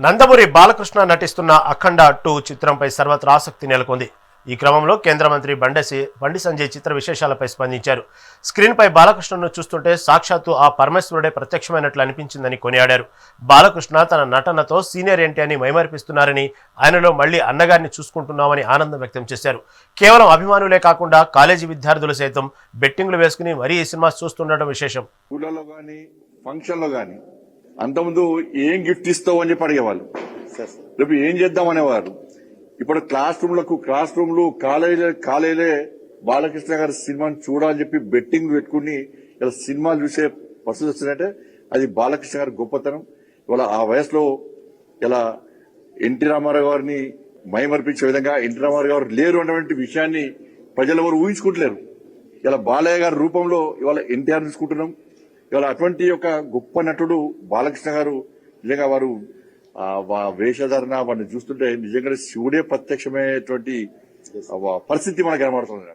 నందమూరి బాలకృష్ణ నటిస్తున్న అఖండ 2 చిత్రంపై సర్వత్రా ఆసక్తి నెలకొంది. ఈ క్రమంలో కేంద్ర మంత్రి బండి సంజయ్ చిత్ర విశేషాలపై స్పందించారు. స్క్రీన్పై బాలకృష్ణను చూస్తుంటే సాక్షాత్తు ఆ పరమేశ్వరుడే ప్రత్యక్షమైనట్లు అనిపించిందని కొనియాడారు. బాలకృష్ణ తన నటనతో సీనియర్ ఎన్టీఆర్ని మైమరిపిస్తున్నారని, ఆయనలో మళ్లీ అన్నగారిని చూసుకుంటున్నామని ఆనందం వ్యక్తం చేశారు. కేవలం అభిమానులే కాకుండా కాలేజీ విద్యార్థులు సైతం బెట్టింగ్లు వేసుకుని మరీ ఈ సినిమా చూస్తుండటం విశేషం. ఫంక్షన్లో గానీ అంతకుముందు ఏం గిఫ్ట్ ఇస్తావు అని చెప్పి అడిగేవాళ్ళు, రేపు ఏం చేద్దాం అనేవారు. ఇప్పుడు క్లాస్ రూమ్లు కాలేజీలే బాలకృష్ణ గారి సినిమాని చూడాలని చెప్పి బెట్టింగ్ పెట్టుకుని ఇలా సినిమాలు చూసే పరిస్థితి వస్తుందంటే అది బాలకృష్ణ గారి గొప్పతనం. ఇవాళ ఆ వయసులో ఇలా ఎన్టీ రామారావు గారిని మైమర్పించే విధంగా ఎన్టీ రామారావు గారు లేరు అన్నటువంటి విషయాన్ని ప్రజలు ఎవరు ఊహించుకుంటలేరు. ఇలా బాలయ్య గారి రూపంలో ఇవాళ ఎన్టీఆర్ చూసుకుంటున్నాం. ఇవాళ అటువంటి యొక్క గొప్ప నటుడు బాలకృష్ణ గారు. నిజంగా వారు వేషధారణ వారిని చూస్తుంటే నిజంగా శివుడే ప్రత్యక్షమైనటువంటి పరిస్థితి మనకు కనబడుతుంది.